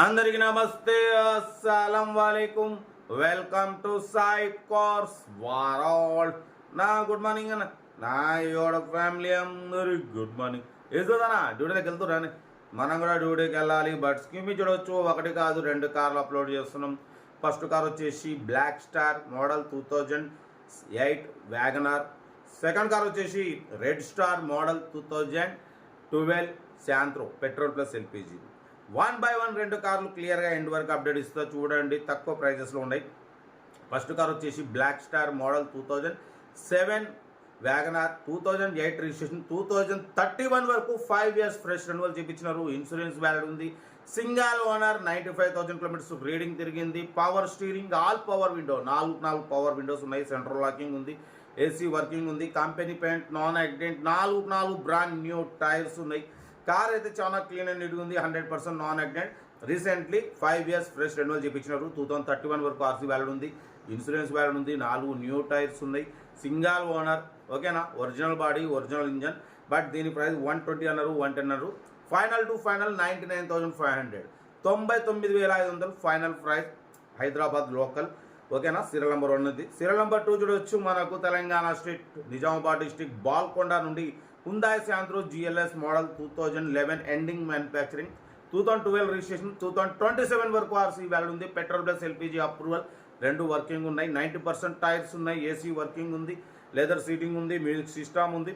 అందరికి నమస్తే, అస్సలం వాలేకుమ్. Welcome to Sai cars world. నా గుడ్ మార్నింగ్ అన్న, నా యోడ ఫ్యామిలీ అందరి గుడ్ మార్నింగ్. ఏదోదన్నా డ్యూటీలోకి వెళ్తురాని, మనం కూడా డ్యూటీకి వెళ్ళాలి. బట్ స్కీమ్ చూడవచ్చు, ఒకటి కాదు రెండు కార్లు అప్లోడ్ చేస్తున్నాం. ఫస్ట్ కార్ వచ్చేసి black star model 2008 WagonR. Second car వచ్చేసి red star model 2012 Santro petrol plus LPG. 1 by 1 రెండు కార్లు క్లియర్గా ఎండ్ వరకు అప్డేట్ ఇస్తా చూడండి, తక్కువ ప్రైజెస్లో ఉన్నాయి. ఫస్ట్ కార్ వచ్చేసి black star model 2007 WagonR, 2008 registration, 2031 వరకు 5 years ఫ్రెష్ రెన్యువల్ చేయించినారు. ఇన్సూరెన్స్ వ్యాలిడ్ ఉంది. సింగల్ ఓనర్, 95,000 కిలోమీటర్స్ రీడింగ్ తిరిగింది. Power steering, all power window, 4 power windows ఉన్నాయి. సెంట్రల్ లాకింగ్ ఉంది, ఏసీ వర్కింగ్ ఉంది. Company paint, non accident, 4 brand new tyres ఉన్నాయి. Car అయితే చాలా క్లీన్ అండ్ నీట్గా ఉంది. 100% non accident. Recently 5 years fresh renewal చేయించినారు. 2031 వరకు ఆర్సీ వ్యాలిడ్ ఉంది. ఇన్సూరెన్స్ వ్యాలిడ్ ఉంది. 4 న్యూ టైర్స్ ఉన్నాయి. సింగల్ ఓనర్, ఓకేనా. Original body, original engine. But దీని ప్రైస్ 120 అన్నారు, 110 అన్నారు. Final to final 99,500, 99,500 final price. Hyderabad local, ఓకేనా. సీరియల్ నెంబర్ 1 ఉంది. సీరియల్ నెంబర్ 2 చూడవచ్చు. మనకు తెలంగాణ స్టేట్ నిజామాబాద్ డిస్టిక్ బాల్కొండ నుండి హుందాయ్ Santro GLS model 2011 ending manufacturing, 2012 registration, 2027 వరకు ఆర్సీ వ్యాలిడ్ ఉంది. పెట్రోల్ ప్లస్ ఎల్పిజి అప్రూవల్ రెండు వర్కింగ్ ఉన్నాయి. 90% టైర్స్ ఉన్నాయి. ఏసీ వర్కింగ్ ఉంది. లెదర్ సీటింగ్ ఉంది. మ్యూజిక్ సిస్టమ్ ఉంది,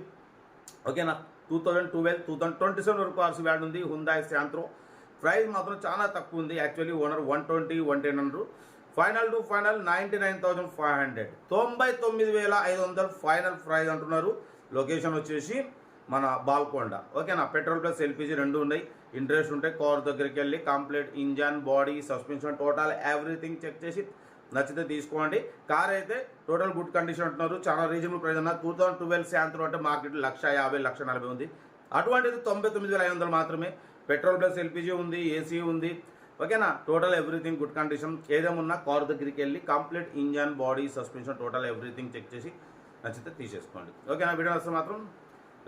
ఓకేనా. 2012 2027 వరకు ఆర్సీ వ్యాలిడ్ ఉంది. హుందాయ్ శాంత్రో ప్రైస్ మాత్రం చాలా తక్కువ ఉంది. యాక్చువల్లీ ఓనర్ 120, 110 అన్నారు. Final to final 99,500, 99,500 final price అంటున్నారు. లొకేషన్ వచ్చేసి మన బాల్కొండ, ఓకేనా. పెట్రోల్ ప్లస్ ఎల్పిజి రెండు ఉన్నాయి. ఇంట్రెస్ట్ ఉంటే కార్ దగ్గరికి వెళ్ళి complete engine, body, suspension, total everything check చేసి నచ్చితే తీసుకోండి. కార్ అయితే టోటల్ గుడ్ కండిషన్ అంటున్నారు. చాలా రీజనబుల్ ప్రైస్ అన్న. 2012 శాంత్రో అంటే మార్కెట్లో 150,000, 140,000 ఉంది. అటువంటిది 99,500 మాత్రమే. పెట్రోల్ ప్లస్ ఎల్పిజి ఉంది, ఏసీ ఉంది, ఓకేనా. Total everything good condition. ఏదేమున్నా కార్ దగ్గరికి వెళ్ళి complete engine, body, suspension, total everything check చేసి నచ్చితే తీసేసుకోండి, ఓకేనా. వీడియో నచ్చితే మాత్రం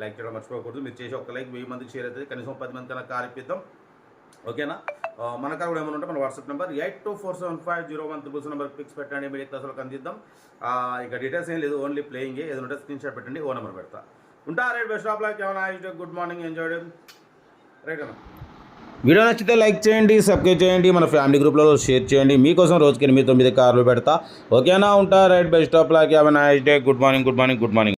లైక్ చేయడం మర్చిపోకూడదు. మీరు చేసి ఒక లైక్ 1000 మందికి షేర్ అవుతుంది. కనీసం 10 మంది కన్నా కార్ ఇప్పిద్దాం, ఓకేనా. మన కార్ కూడా ఏమైనా ఉంటే మన వాట్సాప్ నెంబర్ 82475013 నెంబర్ పిక్స్ పెట్టండి. మీడియా క్లాసులో అందిద్దాం. ఇక డీటెయిల్స్ ఏం లేదు, ఓన్లీ ప్లేయింగే. ఏదైనా ఉంటే స్క్రీన్ షాట్ పెట్టండి, ఓ నెంబర్ పెడతా. ఉంటా. Right, best of luck. ఏమైనా గుడ్ మార్నింగ్, ఎంజాయ్ రైట్ అన్న. వీడియో నచ్చితే లైక్ చేయండి, సబ్స్క్రైబ్ చేయండి, మన ఫ్యామిలీ గ్రూప్లో షేర్ చేయండి. మీకోసం రోజుకి 8-9 కార్లు పెడతా, ఓకేనా. ఉంటా. Right, best of luck. Have a nice day. Good morning.